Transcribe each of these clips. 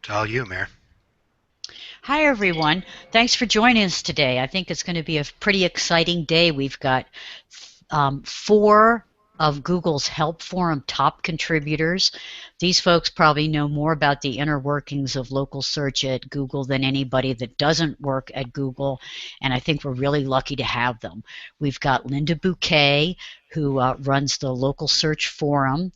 It's all you, Mayor. Hi, everyone. Thanks for joining us today. I think it's going to be a pretty exciting day. We've got four of Google's Help Forum top contributors. These folks probably know more about the inner workings of local search at Google than anybody that doesn't work at Google, and I think we're really lucky to have them. We've got Linda Buquet, who runs the Local Search Forum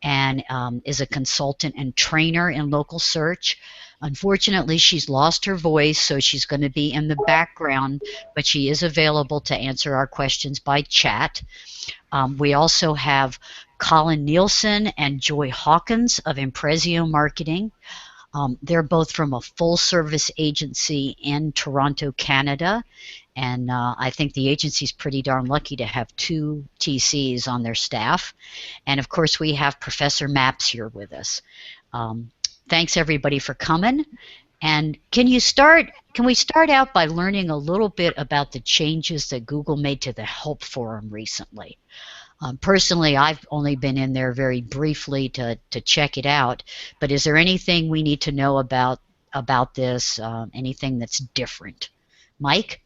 and is a consultant and trainer in local search. Unfortunately, she's lost her voice, so she's going to be in the background, but she is available to answer our questions by chat. We also have Colan Nielsen and Joy Hawkins of Impresio Marketing. They're both from a full-service agency in Toronto, Canada, and I think the agency's pretty darn lucky to have two TCs on their staff. And of course, we have Professor Maps here with us. Thanks everybody for coming. And can we start out by learning a little bit about the changes that Google made to the Help Forum recently? Personally, I've only been in there very briefly to check it out, but is there anything we need to know about this, anything that's different? Mike?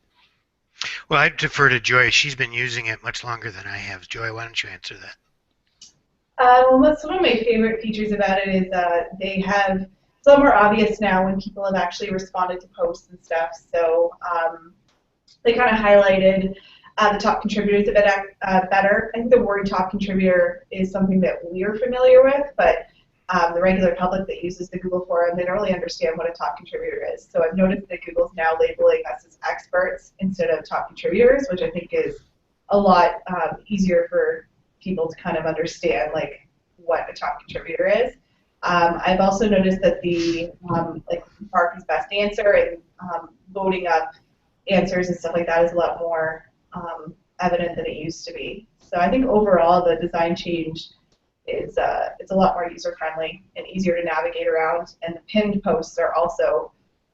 Well, I defer to Joy. She's been using it much longer than I have. Joy, why don't you answer that? Some of my favorite features about it is they have, it's a lot more obvious now when people have actually responded to posts and stuff. So they kind of highlighted the top contributors a bit better. I think the word top contributor is something that we're familiar with, but the regular public that uses the Google forum, they don't really understand what a top contributor is. So I've noticed that Google's now labeling us as experts instead of top contributors, which I think is a lot easier for people to kind of understand like what a top contributor is. I've also noticed that the like Mark's best answer and voting up answers and stuff like that is a lot more evident than it used to be. So I think overall the design change is it's a lot more user friendly and easier to navigate around, and the pinned posts are also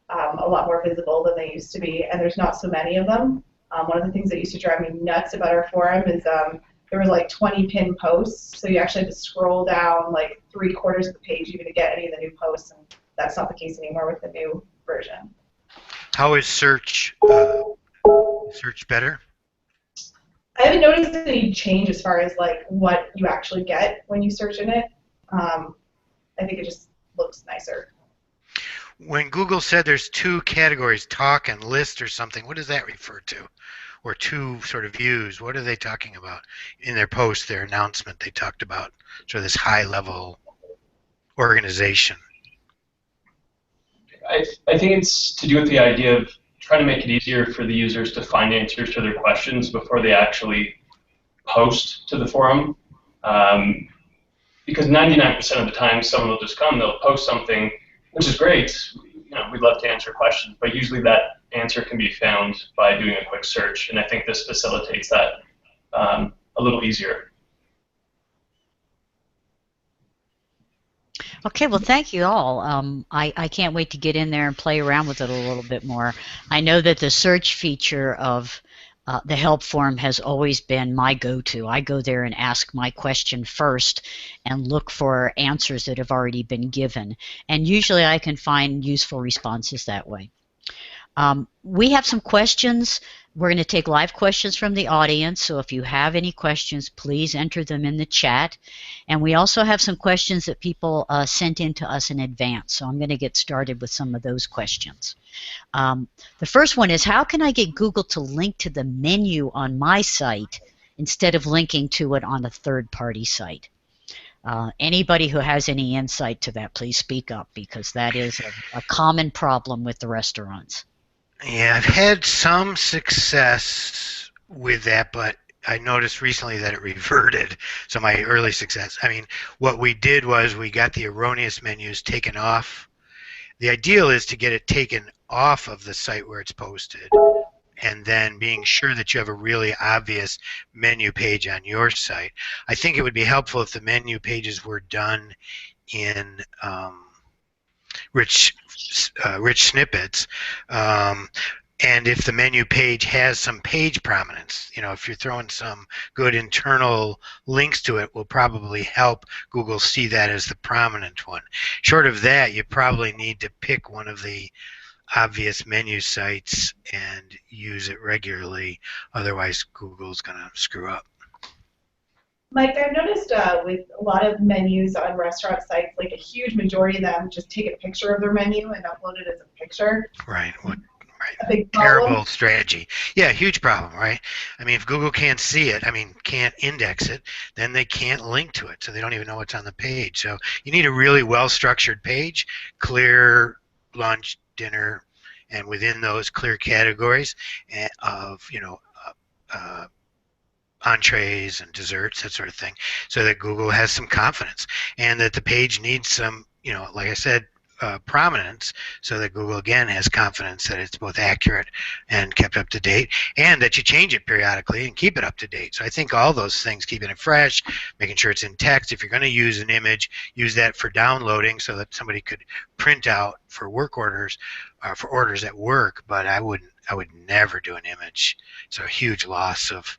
a lot more visible than they used to be, and there's not so many of them. One of the things that used to drive me nuts about our forum is there was like 20 pinned posts, so you actually had to scroll down like 3/4 of the page even to get any of the new posts, and that's not the case anymore with the new version. How is search better? I haven't noticed any change as far as like what you actually get when you search in it. I think it just looks nicer. When Google said there's two categories, talk and list or something, what does that refer to? Or two sort of views, what are they talking about? In their post, their announcement, they talked about sort of this high-level organization. I think it's to do with the idea of trying to make it easier for the users to find answers to their questions before they actually post to the forum. Because 99% of the time, someone will just come, they'll post something, which is great. You know, we'd love to answer questions, but usually that answer can be found by doing a quick search, and I think this facilitates that a little easier. Okay, well, thank you all. I can't wait to get in there and play around with it a little bit more. I know that the search feature of the help forum has always been my go-to. I go there and ask my question first and look for answers that have already been given. And usually I can find useful responses that way. We have some questions. We're going to take live questions from the audience, so if you have any questions, please enter them in the chat. And we also have some questions that people sent in to us in advance, so I'm going to get started with some of those questions. The first one is, how can I get Google to link to the menu on my site instead of linking to it on a third-party site? Anybody who has any insight to that, please speak up, because that is a common problem with the restaurants. Yeah, I've had some success with that, but I noticed recently that it reverted. So my early success, I mean, what we did was we got the erroneous menus taken off. The ideal is to get it taken off of the site where it's posted, and then being sure that you have a really obvious menu page on your site. I think it would be helpful if the menu pages were done in rich snippets. And if the menu page has some page prominence, if you're throwing some good internal links to it, will probably help Google see that as the prominent one. Short of that, you probably need to pick one of the obvious menu sites and use it regularly. Otherwise, Google's going to screw up. Mike, I've noticed with a lot of menus on restaurant sites, like a huge majority of them just take a picture of their menu and upload it as a picture. Right. A big Terrible problem. strategy. Yeah, huge problem, right? I mean, if Google can't see it, can't index it, then they can't link to it, so they don't even know what's on the page. So you need a really well-structured page, clear lunch, dinner, and within those clear categories of, entrees and desserts, that sort of thing, so that Google has some confidence, and that the page needs some, like I said, prominence, so that Google again has confidence that it's both accurate and kept up to date, and that you change it periodically and keep it up to date. So I think all those things, keeping it fresh, making sure it's in text. If you're going to use an image, use that for downloading so that somebody could print out for work orders, for orders at work. But I would never do an image. It's a huge loss of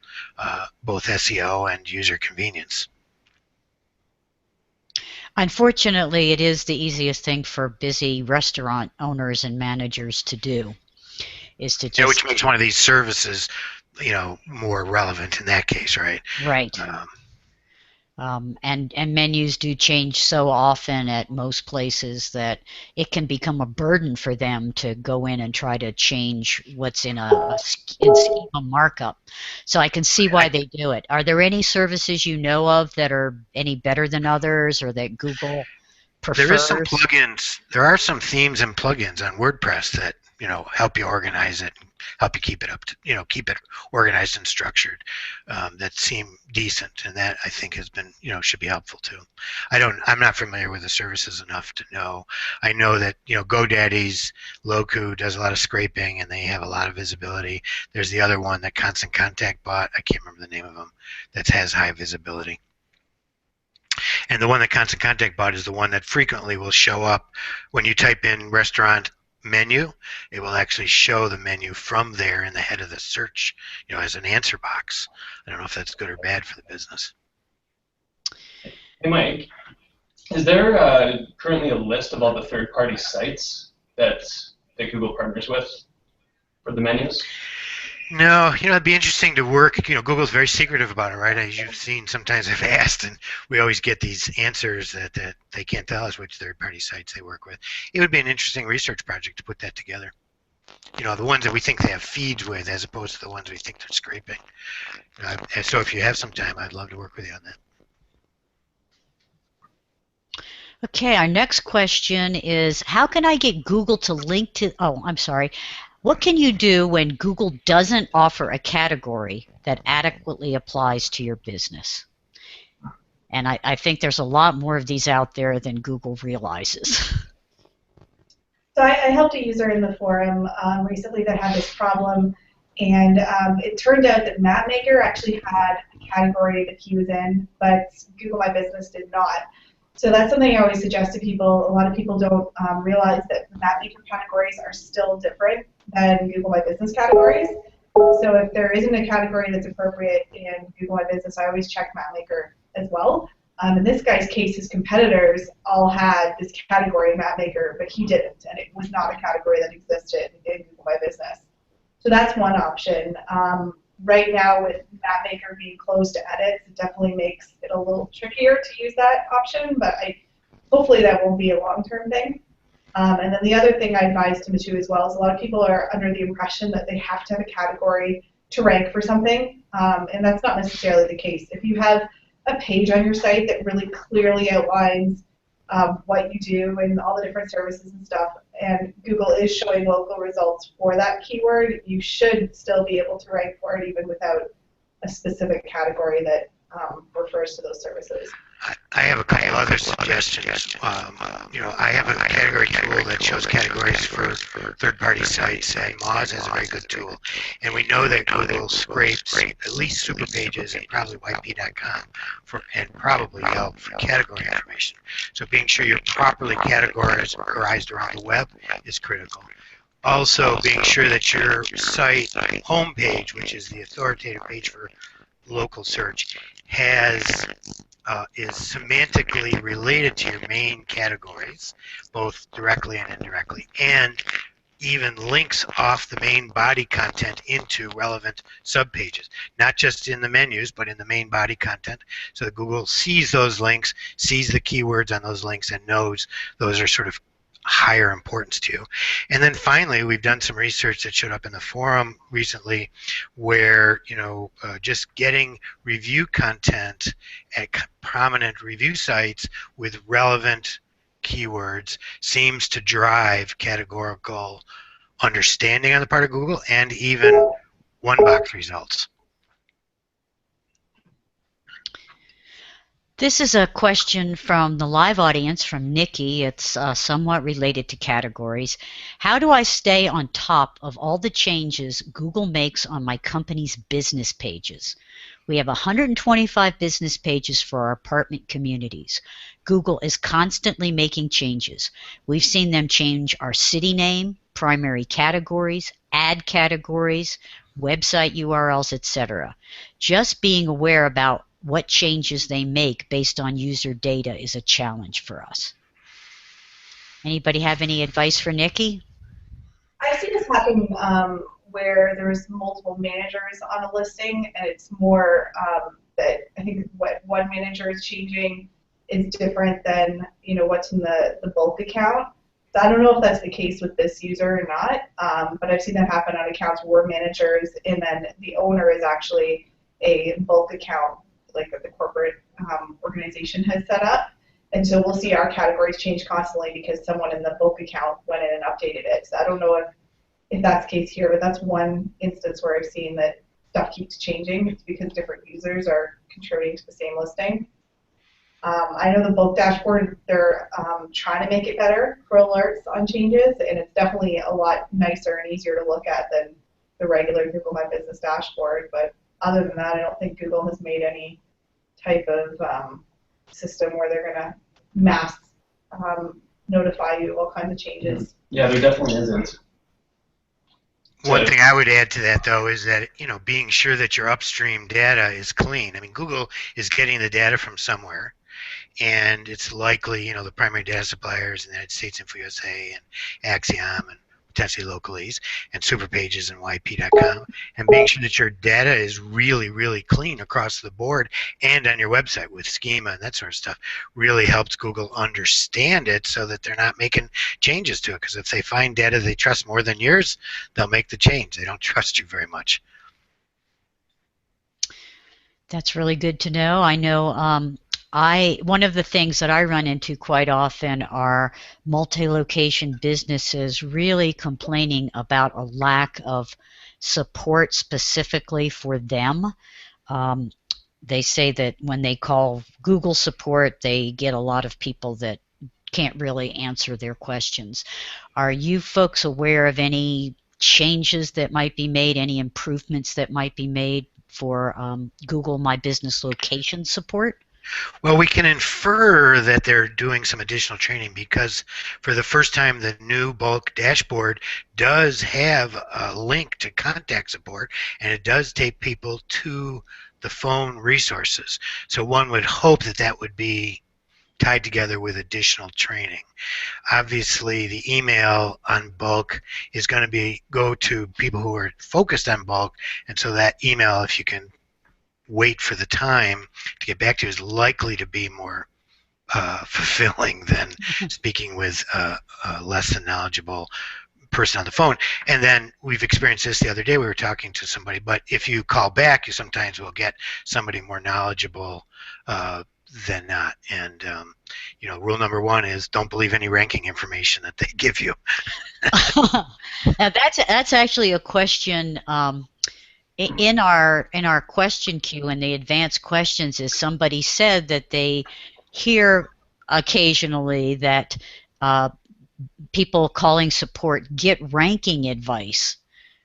both SEO and user convenience. Unfortunately, it is the easiest thing for busy restaurant owners and managers to do, is to just... which makes one of these services, more relevant in that case, right? Right. And menus do change so often at most places that it can become a burden for them to go in and try to change what's in a schema markup. So I can see why they do it. Are there any services you know of that are any better than others, or that Google prefers? There is some plugins. There are some themes and plugins on WordPress that help you organize it, help you keep it up to, keep it organized and structured, that seem decent, and that I think has been, should be helpful too. I'm not familiar with the services enough to know. I know that, GoDaddy's LocalU does a lot of scraping and they have a lot of visibility. There's the other one that Constant Contact bought, I can't remember the name of them, that has high visibility. And the one that Constant Contact bought is the one that frequently will show up when you type in restaurant menu. It will actually show the menu from there in the head of the search, as an answer box. I don't know if that's good or bad for the business. Hey Mike, is there currently a list of all the third-party sites that Google partners with for the menus? No, it'd be interesting to work. Google's very secretive about it, right? As you've seen, sometimes I've asked, and we always get these answers that they can't tell us which third-party sites they work with. It would be an interesting research project to put that together. The ones that we think they have feeds with, as opposed to the ones we think they're scraping. So if you have some time, I'd love to work with you on that. Okay, our next question is, how can I get Google to link to... Oh, I'm sorry. What can you do when Google doesn't offer a category that adequately applies to your business? And I think there's a lot more of these out there than Google realizes. So I helped a user in the forum recently that had this problem, and it turned out that MapMaker actually had a category that he was in, but Google My Business did not. So that's something I always suggest to people. A lot of people don't realize that the MapMaker categories are still different than Google My Business categories. So if there isn't a category that's appropriate in Google My Business, I always check MapMaker as well. In this guy's case, his competitors all had this category in MapMaker, but he didn't, and it was not a category that existed in Google My Business. So that's one option. Right now, with MapMaker being closed to edits, it definitely makes it a little trickier to use that option, but hopefully that won't be a long-term thing. And then the other thing I advise to too as well is a lot of people are under the impression that they have to have a category to rank for something, and that's not necessarily the case. If you have a page on your site that really clearly outlines what you do and all the different services and stuff, and Google is showing local results for that keyword, you should still be able to rank for it even without a specific category that refers to those services. I have a couple other suggestions. I have a category tool that shows categories for third-party sites, and Moz has a very good tool. And we know that Google scrapes at least super pages and probably yp.com and probably Yelp for category information. So being sure you're properly categorized around the web is critical. Also, being sure that your site homepage, which is the authoritative page for local search, is semantically related to your main categories, both directly and indirectly, and even links off the main body content into relevant subpages, not just in the menus, but in the main body content, so that Google sees those links, sees the keywords on those links, and knows those are sort of higher importance to you. And then finally, we've done some research that showed up in the forum recently where, just getting review content at prominent review sites with relevant keywords seems to drive categorical understanding on the part of Google and even one-box results. This is a question from the live audience from Nikki. It's somewhat related to categories. How do I stay on top of all the changes Google makes on my company's business pages? We have 125 business pages for our apartment communities. Google is constantly making changes. We've seen them change our city name, primary categories, ad categories, website URLs, etc. Just being aware about what changes they make based on user data is a challenge for us. Anybody have any advice for Nikki? I've seen this happen where there's multiple managers on a listing, and it's more that I think what one manager is changing is different than what's in the bulk account. So I don't know if that's the case with this user or not, but I've seen that happen on accounts where managers, and then the owner is actually a bulk account, like that the corporate organization has set up. And so we'll see our categories change constantly because someone in the bulk account went in and updated it. So I don't know if that's the case here, but that's one instance where I've seen that stuff keeps changing. It's because different users are contributing to the same listing. I know the bulk dashboard, they're trying to make it better for alerts on changes, and it's definitely a lot nicer and easier to look at than the regular Google My Business dashboard. But other than that, I don't think Google has made any type of system where they're going to mass notify you of all kinds of changes. Yeah, there definitely isn't. One thing I would add to that, though, is that, being sure that your upstream data is clean. I mean, Google is getting the data from somewhere, and it's likely, the primary data suppliers in the United States, Info USA, and Axiom, and potentially LocalU's, and Superpages and YP.com, and being sure that your data is really, really clean across the board and on your website with schema and that sort of stuff really helps Google understand it so that they're not making changes to it. Because if they find data they trust more than yours, they'll make the change. They don't trust you very much. That's really good to know. I know one of the things that I run into quite often are multi-location businesses really complaining about a lack of support specifically for them. They say that when they call Google support, they get a lot of people that can't really answer their questions. Are you folks aware of any changes that might be made, any improvements that might be made for Google My Business location support? Well, we can infer that they're doing some additional training because for the first time the new bulk dashboard does have a link to contact support, and it does take people to the phone resources. So one would hope that that would be tied together with additional training. Obviously, the email on bulk is going to go to people who are focused on bulk, and so that email, if you can wait for the time to get back to you, is likely to be more fulfilling than speaking with a less than knowledgeable person on the phone. And then we've experienced this the other day. We were talking to somebody, but if you call back, you sometimes will get somebody more knowledgeable than not. And rule number one is don't believe any ranking information that they give you. Now that's actually a question. In our question queue in the advanced questions is somebody said that they hear occasionally that people calling support get ranking advice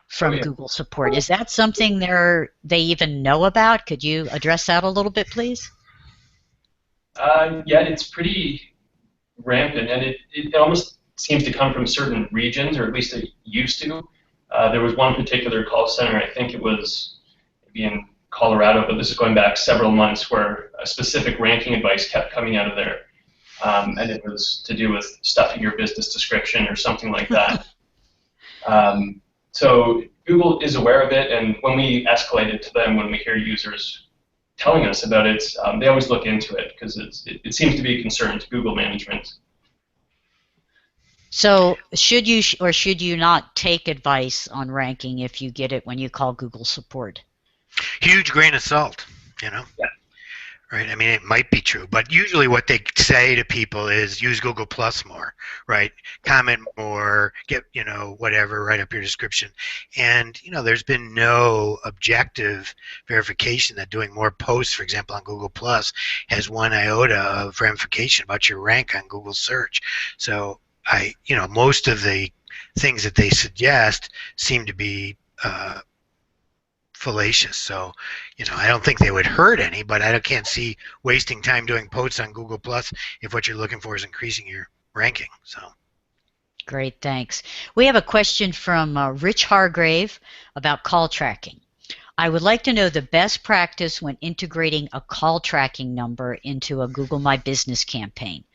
from Google support. Is that something they even know about? Could you address that a little bit, please? Yeah, it's pretty rampant, and it almost seems to come from certain regions, or at least it used to. There was one particular call center, I think it was maybe in Colorado, but this is going back several months, where a specific ranking advice kept coming out of there. And it was to do with stuffing your business description or something like that. So Google is aware of it, and when we escalate it to them, when we hear users telling us about it, they always look into it, because it seems to be a concern to Google management. So should you or should you not take advice on ranking if you get it when you call Google support? Huge grain of salt, you know? Yeah. Right? I mean, it might be true, but usually what they say to people is use Google Plus more, right? Comment more, get, you know, whatever, write up your description. And, you know, there's been no objective verification that doing more posts, for example, on Google Plus has one iota of ramification about your rank on Google search. So you know, most of the things that they suggest seem to be fallacious. So, you know, I don't think they would hurt any, but I can't see wasting time doing posts on Google Plus if what you're looking for is increasing your ranking. So. Great, thanks. We have a question from Rich Hargrave about call tracking. I would like to know the best practice when integrating a call tracking number into a Google My Business campaign.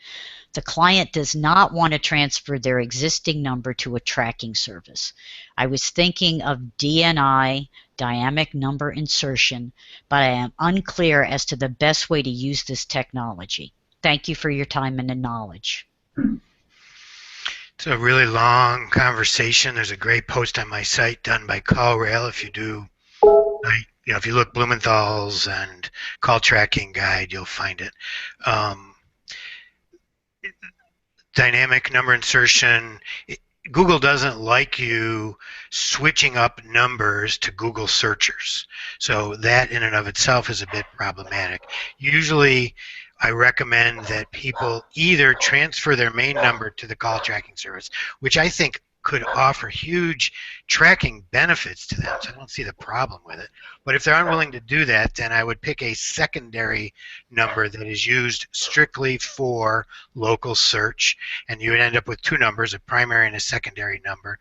The client does not want to transfer their existing number to a tracking service. I was thinking of DNI, dynamic number insertion, but I am unclear as to the best way to use this technology. Thank you for your time and knowledge. It's a really long conversation. There's a great post on my site done by CallRail. If you do, you know, if you look Blumenthal's and call tracking guide, you'll find it. Dynamic number insertion, Google doesn't like you switching up numbers to Google searchers. So that in and of itself is a bit problematic. Usually I recommend that people either transfer their main number to the call tracking service, which I think could offer huge tracking benefits to them, so I don't see the problem with it. But if they're unwilling to do that, then I would pick a secondary number that is used strictly for local search, and you would end up with two numbers, a primary and a secondary number.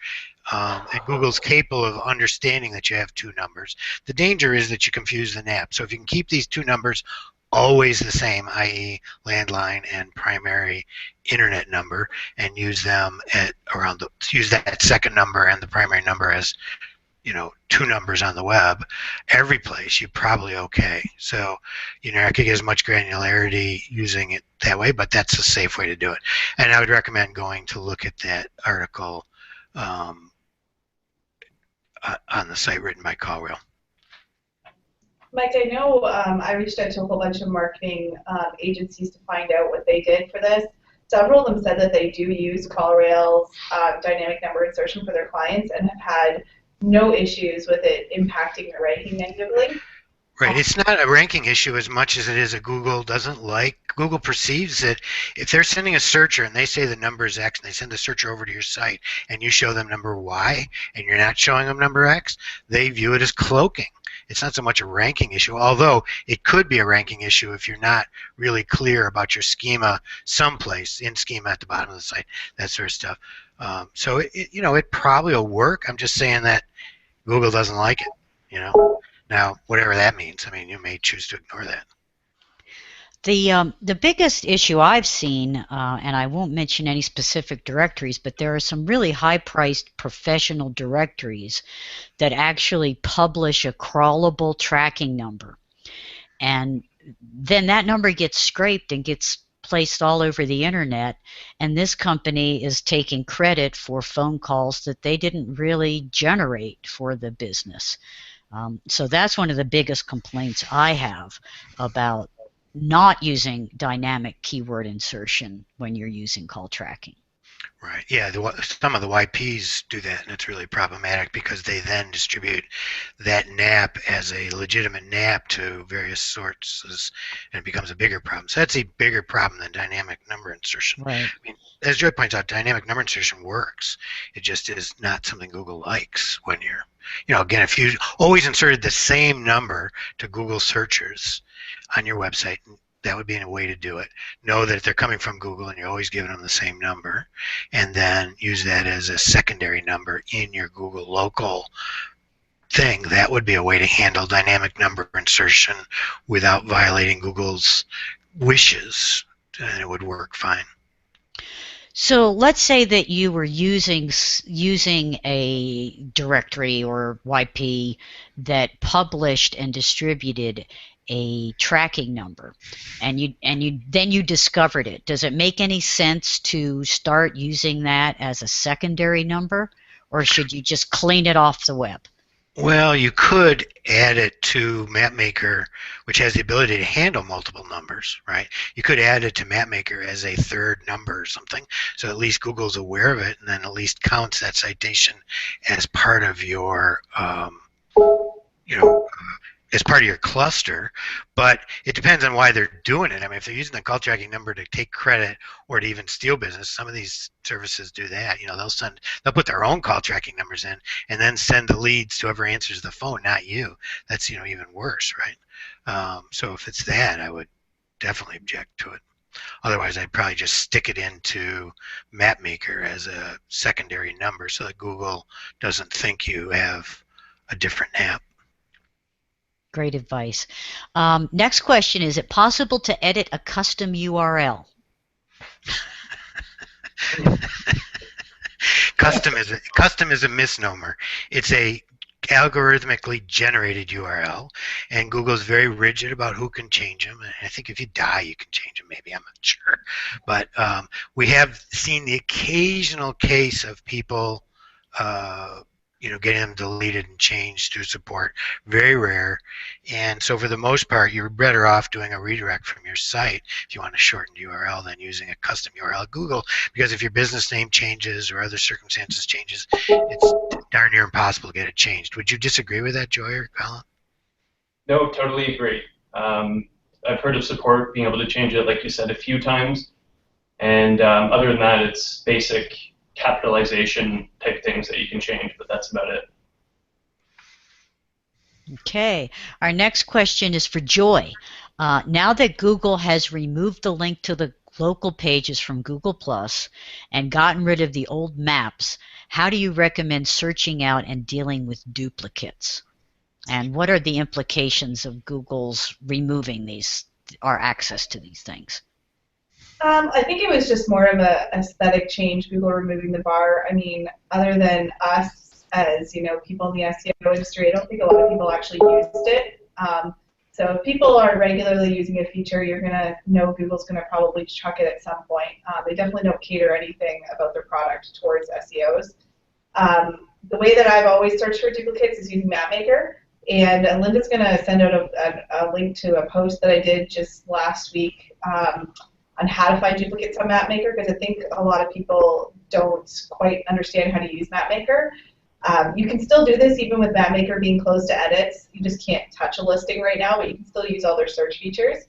And Google's capable of understanding that you have two numbers. The danger is that you confuse the NAP. So if you can keep these two numbers always the same, i.e. landline and primary internet number, and use them at use that second number and the primary number as, you know, two numbers on the web, every place, you're probably okay. So, you know, I could get as much granularity using it that way, but that's a safe way to do it. And I would recommend going to look at that article on the site written by CallRail. Mike, I know I reached out to a whole bunch of marketing agencies to find out what they did for this. Several of them said that they do use CallRail's dynamic number insertion for their clients and have had no issues with it impacting their ranking negatively. Right. It's not a ranking issue as much as it is a Google doesn't like. Google perceives that if they're sending a searcher and they say the number is X and they send the searcher over to your site and you show them number Y and you're not showing them number X, they view it as cloaking. It's not so much a ranking issue, although it could be a ranking issue if you're not really clear about your schema someplace, in schema at the bottom of the site, that sort of stuff. So, you know, it probably will work. I'm just saying that Google doesn't like it, you know. Now, whatever that means, I mean, you may choose to ignore that. The biggest issue I've seen, and I won't mention any specific directories, but there are some really high-priced professional directories that actually publish a crawlable tracking number. And then that number gets scraped and gets placed all over the internet, and this company is taking credit for phone calls that they didn't really generate for the business. So that's one of the biggest complaints I have about not using dynamic keyword insertion when you're using call tracking. Right. Yeah. Some of the YPs do that, and it's really problematic because they then distribute that NAP as a legitimate NAP to various sources, and it becomes a bigger problem. So that's a bigger problem than dynamic number insertion. Right. I mean, as Joy points out, dynamic number insertion works. It just is not something Google likes when you're, you know, again, if you always inserted the same number to Google searchers on your website, That would be a way to do it. Know that they're coming from Google and you're always giving them the same number, and then use that as a secondary number in your Google local thing. That would be a way to handle dynamic number insertion without violating Google's wishes, and it would work fine. So let's say that you were using a directory or YP that published and distributed a tracking number, and you discovered it. Does it make any sense to start using that as a secondary number, or should you just clean it off the web? Well, you could add it to MapMaker, which has the ability to handle multiple numbers, right? You could add it to MapMaker as a third number or something, so at least Google's aware of it, and then at least counts that citation as part of your, as part of your cluster. But it depends on why they're doing it. I mean, if they're using the call tracking number to take credit or to even steal business, some of these services do that. They'll put their own call tracking numbers in and then send the leads to whoever answers the phone, not you. That's even worse, right? So if it's that, I would definitely object to it. Otherwise, I'd probably just stick it into MapMaker as a secondary number so that Google doesn't think you have a different app. Great advice. Next question, is it possible to edit a custom URL? Custom is a misnomer. It's a algorithmically generated URL, and Google's very rigid about who can change them. And I think if you die, you can change them. Maybe, I'm not sure, but we have seen the occasional case of people getting them deleted and changed through support. Very rare. And so for the most part, you're better off doing a redirect from your site if you want a shortened URL than using a custom URL at Google, because if your business name changes or other circumstances changes, it's darn near impossible to get it changed. Would you disagree with that, Joy or Colin? No, totally agree. I've heard of support being able to change it, like you said, a few times. And other than that, it's basic capitalization type things that you can change, but that's about it. Okay, our next question is for Joy. Now that Google has removed the link to the local pages from Google Plus and gotten rid of the old maps, how do you recommend searching out and dealing with duplicates? And what are the implications of Google's removing these, or access to these things? I think it was just more of a aesthetic change, Google removing the bar. I mean, other than us as people in the SEO industry, I don't think a lot of people actually used it. So if people are regularly using a feature, you're going to know Google's going to probably chuck it at some point. They definitely don't cater anything about their product towards SEOs. The way that I've always searched for duplicates is using MapMaker. And Linda's going to send out a link to a post that I did just last week on how to find duplicates on MapMaker, because I think a lot of people don't quite understand how to use MapMaker. You can still do this even with MapMaker being closed to edits. You just can't touch a listing right now, but you can still use all their search features.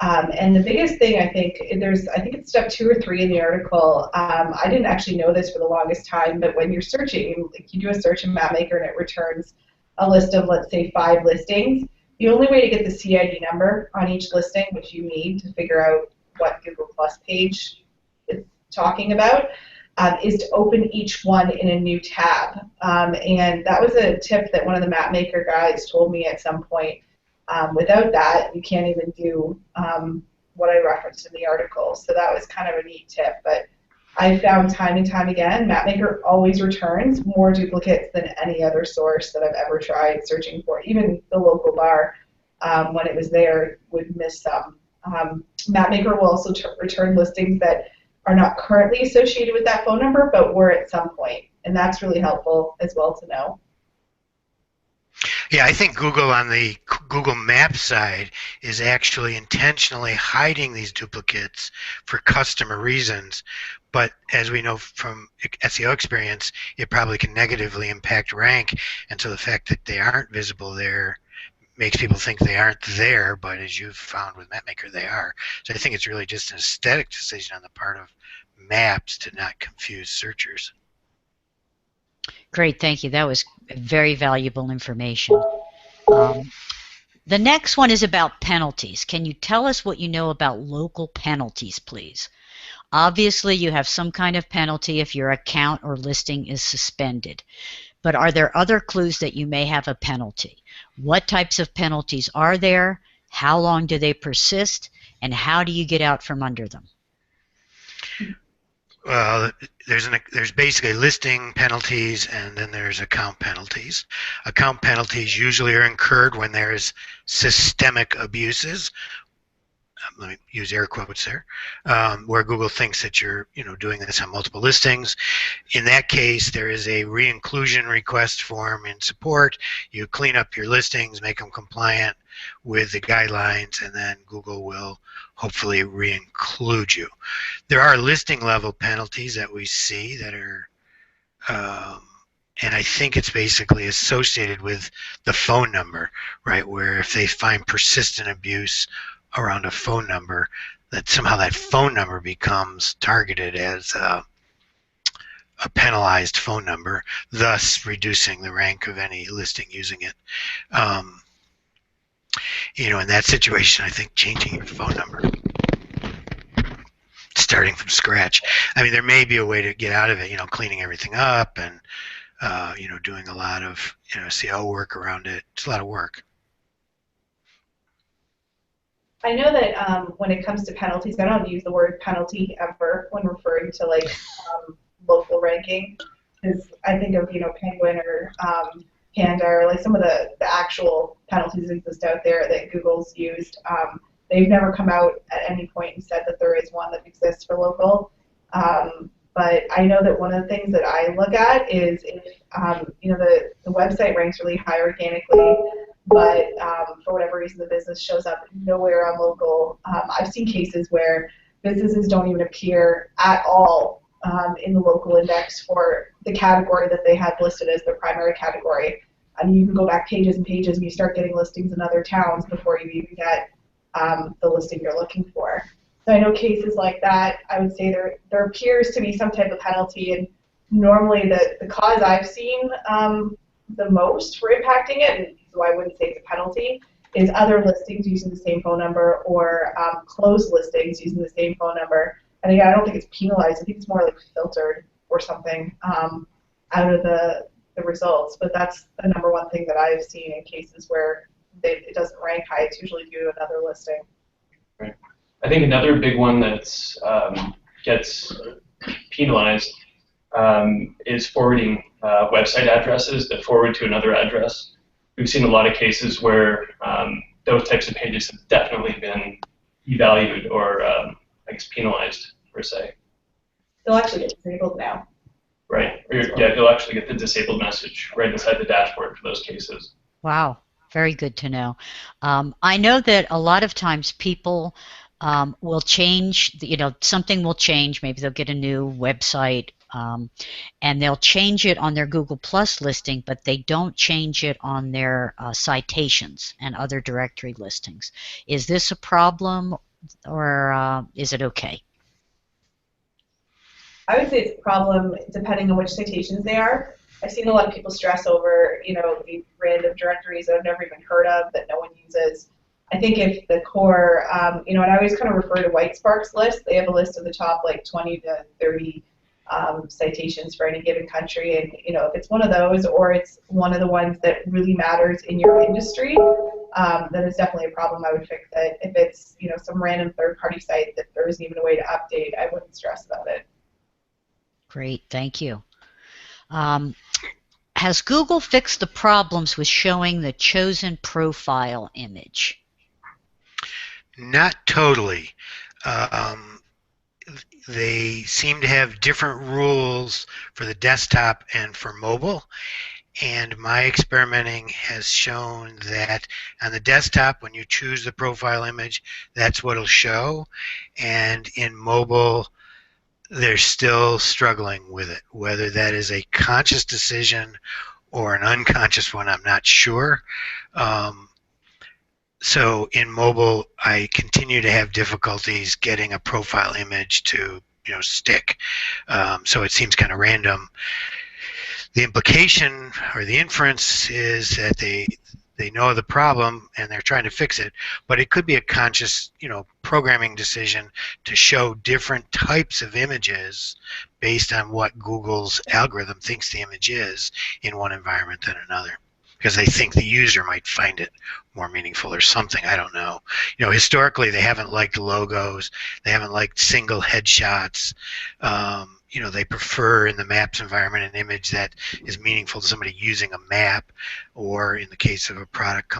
And the biggest thing, I think it's step 2 or 3 in the article. I didn't actually know this for the longest time, but when you're searching, like you do a search in MapMaker and it returns a list of, let's say, 5 listings. The only way to get the CID number on each listing, which you need to figure out what Google Plus page is talking about, is to open each one in a new tab. And that was a tip that one of the MapMaker guys told me at some point. Without that, you can't even do what I referenced in the article. So that was kind of a neat tip. But I found time and time again, MapMaker always returns more duplicates than any other source that I've ever tried searching for. Even the local bar, when it was there, would miss some. MapMaker will also return listings that are not currently associated with that phone number, but were at some point. And that's really helpful as well to know. Yeah, I think Google on the Google Maps side is actually intentionally hiding these duplicates for customer reasons. But as we know from SEO experience, it probably can negatively impact rank. And so the fact that they aren't visible there makes people think they aren't there, but as you've found with MapMaker, they are. So I think it's really just an aesthetic decision on the part of Maps to not confuse searchers. Great, thank you. That was very valuable information. The next one is about penalties. Can you tell us what you know about local penalties, please? Obviously, you have some kind of penalty if your account or listing is suspended. But are there other clues that you may have a penalty? What types of penalties are there? How long do they persist? And how do you get out from under them? Well, there's basically listing penalties, and then there's account penalties. Account penalties usually are incurred when there is systemic abuses. Let me use air quotes there, where Google thinks that you're doing this on multiple listings. In that case, there is a re-inclusion request form in support. You clean up your listings, make them compliant with the guidelines, and then Google will hopefully re-include you. There are listing level penalties that we see that are, and I think it's basically associated with the phone number, right? Where if they find persistent abuse around a phone number, that somehow that phone number becomes targeted as a penalized phone number, thus reducing the rank of any listing using it. In that situation, I think changing your phone number, starting from scratch. I mean, there may be a way to get out of it, cleaning everything up and, doing a lot of, SEO work around it. It's a lot of work. I know that when it comes to penalties, I don't use the word penalty ever when referring to local ranking, because I think of Penguin or Panda or like some of the actual penalties that exist out there that Google's used. They've never come out at any point and said that there is one that exists for local. But I know that one of the things that I look at is if the website ranks really high organically, but for whatever reason the business shows up nowhere on local. I've seen cases where businesses don't even appear at all in the local index for the category that they have listed as their primary category. I mean, you can go back pages and pages and you start getting listings in other towns before you even get the listing you're looking for. So I know cases like that, I would say there appears to be some type of penalty, and normally the cause I've seen the most for impacting it, and so I wouldn't say it's a penalty, is other listings using the same phone number or closed listings using the same phone number. And again, I don't think it's penalized. I think it's more like filtered or something out of the results. But that's the number one thing that I've seen in cases where it doesn't rank high. It's usually due to another listing. Right. I think another big one that gets penalized is forwarding website addresses that forward to another address. We've seen a lot of cases where those types of pages have definitely been devalued or I guess penalized, per se. They'll actually get disabled now. Right. Yeah, you'll actually get the disabled message right inside the dashboard for those cases. Wow. Very good to know. I know that a lot of times people will change, something will change. Maybe they'll get a new website and they'll change it on their Google Plus listing, but they don't change it on their citations and other directory listings. Is this a problem, or is it okay? I would say it's a problem depending on which citations they are. I've seen a lot of people stress over, the random directories that I've never even heard of that no one uses. I think if the core, and I always kind of refer to Whitespark's list. They have a list of the top 20 to 30 citations for any given country, and if it's one of those or it's one of the ones that really matters in your industry, then it's definitely a problem. I would fix it. If it's some random third-party site that there isn't even a way to update, I wouldn't stress about it. Great, thank you. Has Google fixed the problems with showing the chosen profile image? Not totally. They seem to have different rules for the desktop and for mobile. And my experimenting has shown that on the desktop, when you choose the profile image, that's what it'll show. And in mobile, they're still struggling with it. Whether that is a conscious decision or an unconscious one, I'm not sure. So in mobile, I continue to have difficulties getting a profile image to stick. So it seems kind of random. The implication or the inference is that they know the problem and they're trying to fix it, but it could be a conscious, programming decision to show different types of images based on what Google's algorithm thinks the image is in one environment than another, because they think the user might find it more meaningful or something. I don't know. Historically, they haven't liked logos. They haven't liked single headshots. They prefer in the maps environment an image that is meaningful to somebody using a map, or in the case of a product,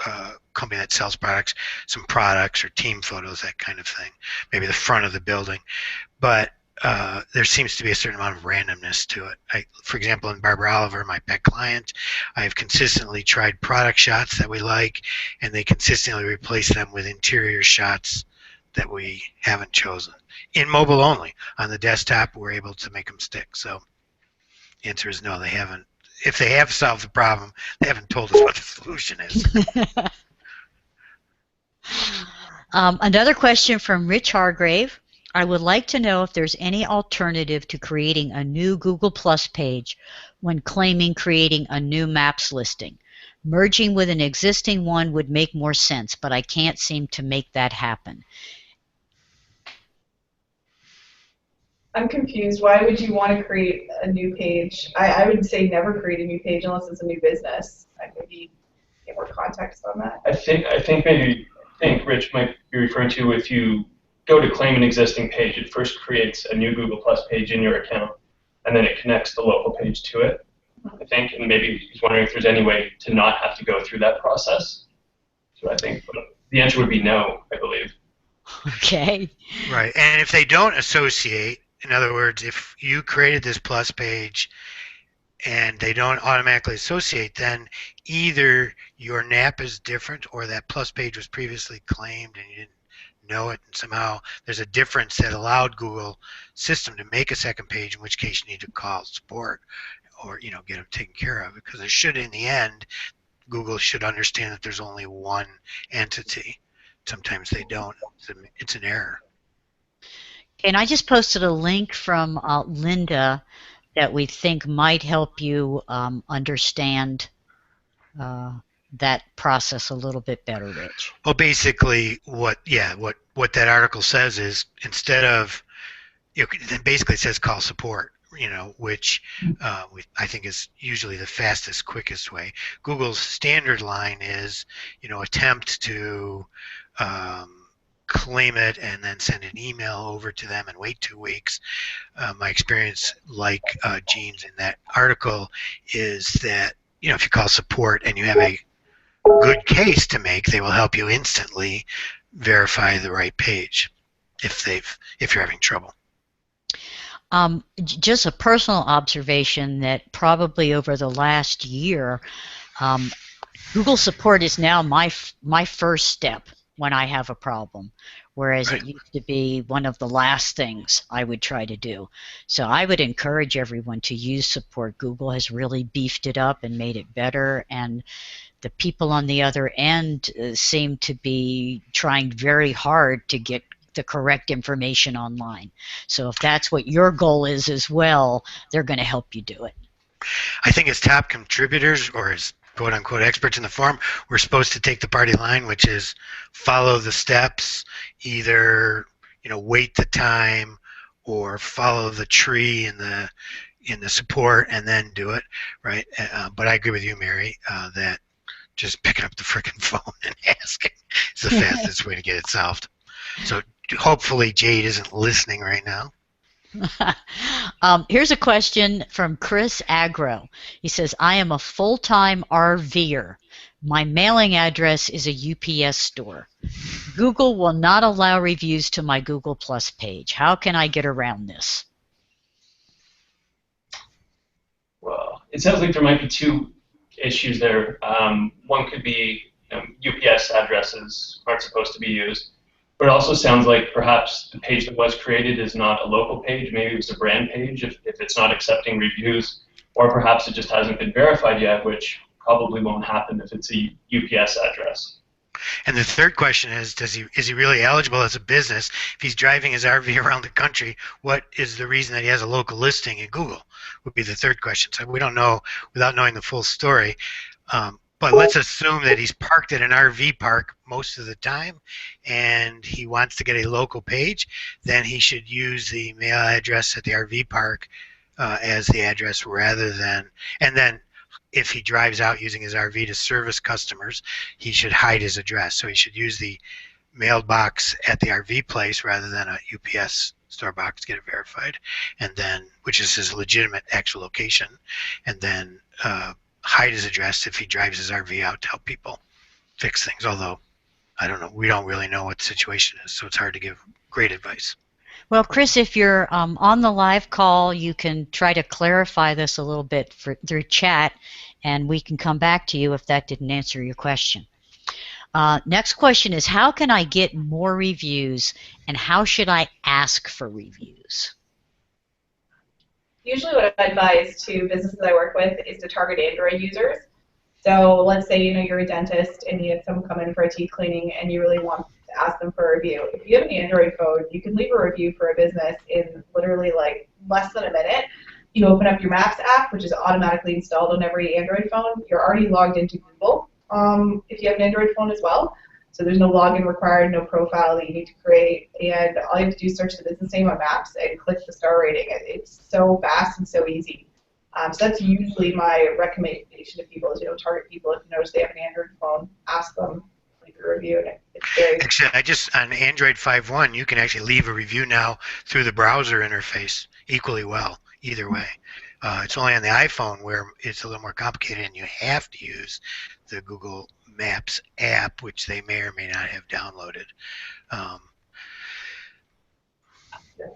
a company that sells products, some products or team photos, that kind of thing. Maybe the front of the building. But there seems to be a certain amount of randomness to it. For example, in Barbara Oliver, my pet client, I've consistently tried product shots that we like, and they consistently replace them with interior shots that we haven't chosen. In mobile only. On the desktop, we're able to make them stick. So the answer is no, they haven't. If they have solved the problem, they haven't told us what the solution is. Another question from Rich Hargrave. I would like to know if there's any alternative to creating a new Google Plus page when claiming creating a new maps listing. Merging with an existing one would make more sense, but I can't seem to make that happen. I'm confused. Why would you want to create a new page? I would say never create a new page unless it's a new business. I'd maybe get more context on that. I think Rich might be referring to, if you go to claim an existing page, it first creates a new Google Plus page in your account, and then it connects the local page to it, I think, and maybe he's wondering if there's any way to not have to go through that process. So I think the answer would be no, I believe. Okay. Right, and if they don't associate, in other words, if you created this Plus page and they don't automatically associate, then either your NAP is different or that Plus page was previously claimed and you didn't know it, and somehow there's a difference that allowed Google system to make a second page, in which case you need to call support or get them taken care of, because it should, in the end, Google should understand that there's only one entity. Sometimes they don't. It's an error. And I just posted a link from Linda that we think might help you understand that process a little bit better, Rich. Well, basically, what that article says is, instead of, it basically says call support, which I think is usually the fastest, quickest way. Google's standard line is, attempt to claim it and then send an email over to them and wait 2 weeks. My experience, like Gene's in that article, is that if you call support and you have a good case to make, they will help you instantly verify the right page if you're having trouble. Just a personal observation that probably over the last year, Google support is now my first step when I have a problem, whereas Right. It used to be one of the last things I would try to do. So I would encourage everyone to use support. Google has really beefed it up and made it better, and the people on the other end seem to be trying very hard to get the correct information online. So if that's what your goal is as well, they're going to help you do it. I think as top contributors, or as quote-unquote experts in the forum, we're supposed to take the party line, which is follow the steps, either wait the time or follow the tree in the support and then do it, right? But I agree with you, Mary, that just picking up the frickin' phone and asking is the fastest way to get it solved. So hopefully Jade isn't listening right now. Here's a question from Chris Agro. He says, I am a full-time RVer. My mailing address is a UPS store. Google will not allow reviews to my Google Plus page. How can I get around this? Well, it sounds like there might be two issues there. One could be UPS addresses aren't supposed to be used. But it also sounds like perhaps the page that was created is not a local page. Maybe it's a brand page if it's not accepting reviews. Or perhaps it just hasn't been verified yet, which probably won't happen if it's a UPS address. And the third question is he really eligible as a business? If he's driving his RV around the country, what is the reason that he has a local listing in Google? Would be the third question. So we don't know, without knowing the full story. But let's assume that he's parked at an RV park most of the time and he wants to get a local page, then he should use the mail address at the RV park as the address rather than, and then if he drives out using his RV to service customers, he should hide his address. So he should use the mailbox at the RV place rather than a UPS store box to get it verified, and then, which is his legitimate actual location, and then hide his address if he drives his RV out to help people fix things. Although, I don't know, we don't really know what the situation is, so it's hard to give great advice. Well, Chris, if you're on the live call, you can try to clarify this a little bit through chat, and we can come back to you if that didn't answer your question. Next question is, how can I get more reviews, and how should I ask for reviews? Usually what I advise to businesses I work with is to target Android users. So let's say you're a dentist and you have someone come in for a teeth cleaning and you really want to ask them for a review. If you have an Android phone, you can leave a review for a business in literally like less than a minute. You open up your Maps app, which is automatically installed on every Android phone. You're already logged into Google if you have an Android phone as well. So there's no login required, no profile that you need to create, and all you have to do is search the business name on Maps and click the star rating. It's so fast and so easy. So that's usually my recommendation to people is, target people if you notice they have an Android phone, ask them, leave a review, and it's very... Actually, on Android 5.1, you can actually leave a review now through the browser interface equally well, either way. It's only on the iPhone where it's a little more complicated and you have to use the Google Maps app, which they may or may not have downloaded.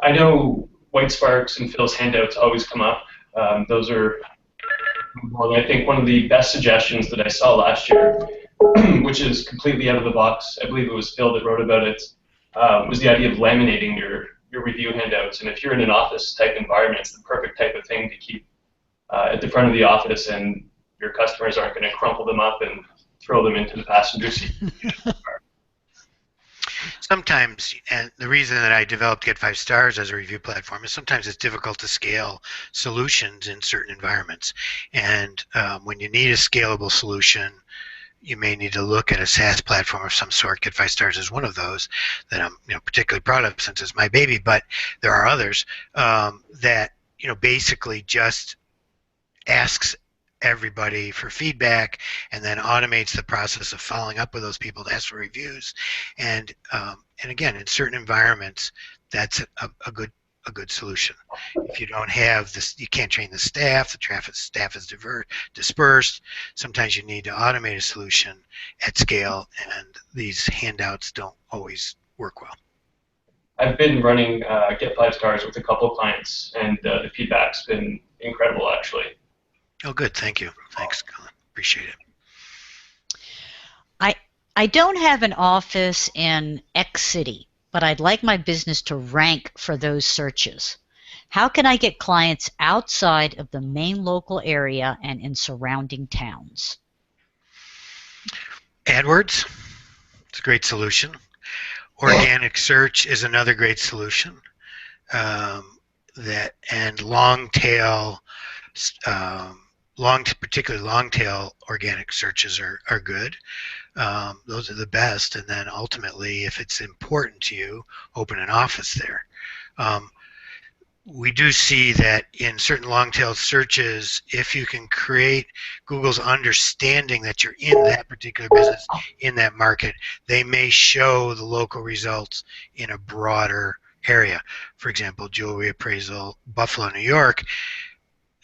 I know White Sparks and Phil's handouts always come up. Those are, well, I think, one of the best suggestions that I saw last year, which is completely out of the box. I believe it was Phil that wrote about it, was the idea of laminating your review handouts. And if you're in an office type environment, it's the perfect type of thing to keep at the front of the office, and your customers aren't going to crumple them up and throw them into the passenger seat. Sometimes, and the reason that I developed Get 5 Stars as a review platform is sometimes it's difficult to scale solutions in certain environments. And when you need a scalable solution, you may need to look at a SaaS platform of some sort. Get 5 Stars is one of those that I'm particularly proud of since it's my baby, but there are others that basically just asks everybody for feedback and then automates the process of following up with those people to ask for reviews. And again, in certain environments, that's a good solution. If you don't have this, you can't train the staff. The staff is dispersed. Sometimes you need to automate a solution at scale, and these handouts don't always work well. I've been running Get 5 Stars with a couple of clients, and the feedback's been incredible, actually. Oh, good. Thank you. Thanks, Colin. Appreciate it. I don't have an office in X city, but I'd like my business to rank for those searches. How can I get clients outside of the main local area and in surrounding towns? AdWords, it's a great solution. Organic search is another great solution. And long tail, particularly long tail organic searches are good. Those are the best. And then ultimately, if it's important to you, open an office there. We do see that in certain long tail searches, if you can create Google's understanding that you're in that particular business, in that market, they may show the local results in a broader area. For example, jewelry appraisal, Buffalo, New York,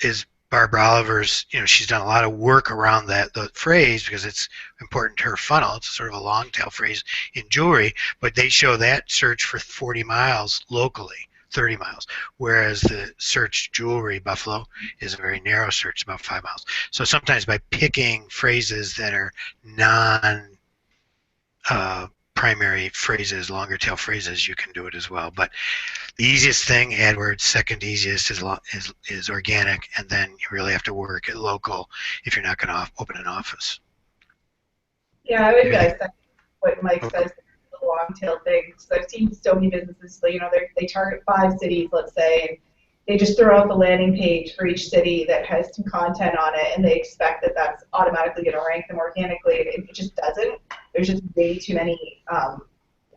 is Barbara Oliver's, she's done a lot of work around the phrase because it's important to her funnel. It's sort of a long tail phrase in jewelry, but they show that search for 40 miles locally, 30 miles, whereas the search jewelry Buffalo is a very narrow search, about 5 miles. So sometimes by picking phrases that are primary phrases, longer tail phrases, you can do it as well. But the easiest thing, AdWords. Second easiest is organic, and then you really have to work at local if you're not going to open an office. Yeah, I would second what Mike says, the long tail thing. So I've seen so many businesses, they target 5 cities, let's say, and they just throw out the landing page for each city that has some content on it, and they expect that that's automatically going to rank them organically. It just doesn't. There's just way too many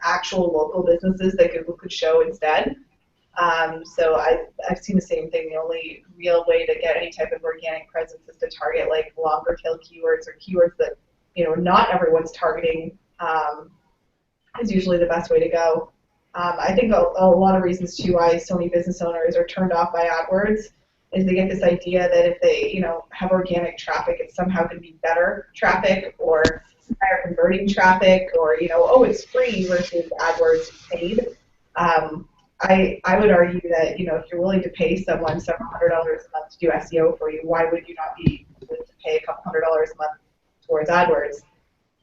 actual local businesses that Google could show instead. So I've seen the same thing. The only real way to get any type of organic presence is to target like longer tail keywords or keywords that not everyone's targeting. Is usually the best way to go. I think a lot of reasons too why so many business owners are turned off by AdWords is they get this idea that if they have organic traffic, it's somehow going to be better traffic or higher converting traffic, or oh, it's free versus AdWords paid. I would argue that if you're willing to pay someone several $100s a month to do SEO for you, why would you not be willing to pay a couple $100s a month towards AdWords?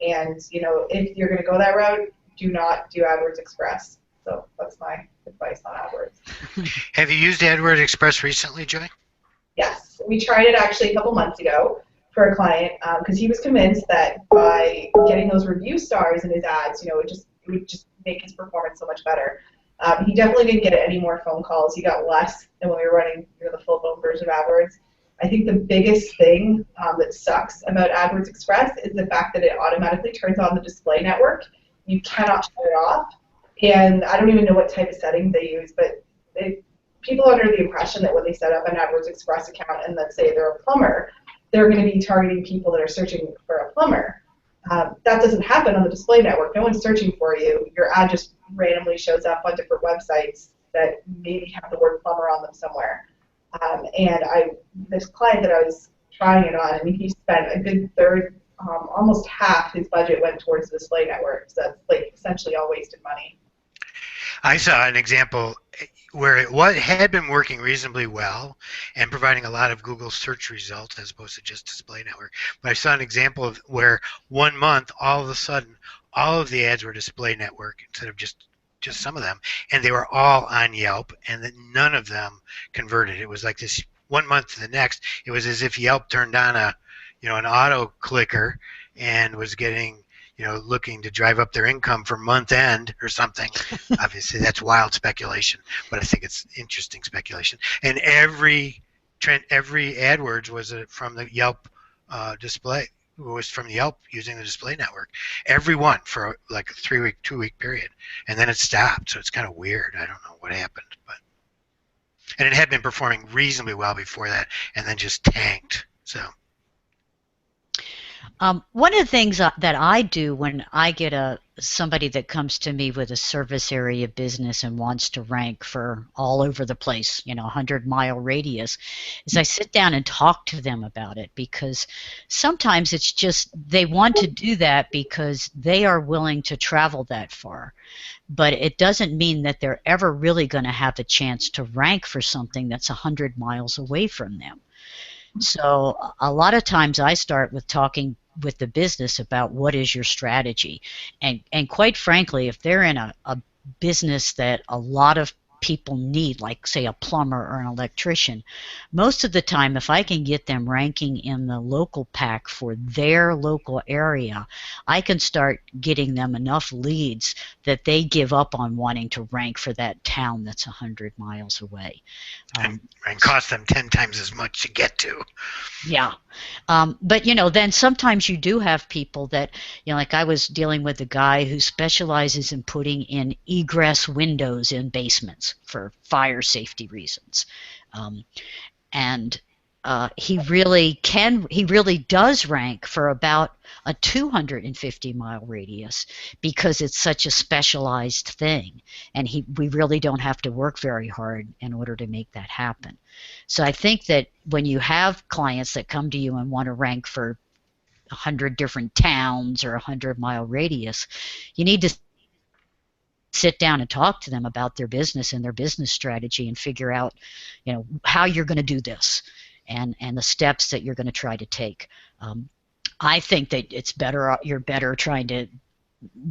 And if you're going to go that route, do not do AdWords Express. So that's my advice on AdWords. Have you used AdWords Express recently, Joy? Yes, we tried it actually a couple months ago for a client because he was convinced that by getting those review stars in his ads, it would just make his performance so much better. He definitely didn't get any more phone calls. He got less than when we were running the full-blown version of AdWords. I think the biggest thing that sucks about AdWords Express is the fact that it automatically turns on the display network. You cannot shut it off. And I don't even know what type of setting they use, but people are under the impression that when they set up an AdWords Express account and let's say they're a plumber, they're going to be targeting people that are searching for a plumber. That doesn't happen on the display network. No one's searching for you. Your ad just randomly shows up on different websites that maybe have the word plumber on them somewhere. And this client that I was trying it on, I mean, he spent a good third, almost half his budget went towards the display network. So that's like essentially all wasted money. I saw an example where it had been working reasonably well and providing a lot of Google search results as opposed to just display network. But I saw an example of where 1 month, all of a sudden, all of the ads were display network instead of just some of them, and they were all on Yelp, and that none of them converted. It was like this 1 month to the next. It was as if Yelp turned on an auto clicker and was getting looking to drive up their income for month end or something. Obviously, that's wild speculation, but I think it's interesting speculation. And every AdWords was from the Yelp display. Was from Yelp using the display network. Every one for like a 2-week period, and then it stopped. So it's kind of weird. I don't know what happened, and it had been performing reasonably well before that, and then just tanked. So. One of the things that I do when I get somebody that comes to me with a service area business and wants to rank for all over the place, 100-mile radius, is I sit down and talk to them about it, because sometimes it's just they want to do that because they are willing to travel that far. But it doesn't mean that they're ever really going to have a chance to rank for something that's 100 miles away from them. So a lot of times I start with talking with the business about what is your strategy, and quite frankly, if they're in a business that a lot of people need, like say a plumber or an electrician, most of the time if I can get them ranking in the local pack for their local area, I can start getting them enough leads that they give up on wanting to rank for that town that's 100 miles away. And cost them 10 times as much to get to. Yeah. But, then sometimes you do have people that, like I was dealing with a guy who specializes in putting in egress windows in basements for fire safety reasons. He really does rank for about a 250-mile radius because it's such a specialized thing, and we really don't have to work very hard in order to make that happen. So I think that when you have clients that come to you and want to rank for 100 different towns or a 100-mile radius, you need to sit down and talk to them about their business and their business strategy and figure out, how you're going to do this and the steps that you're going to try to take. I think that you're better trying to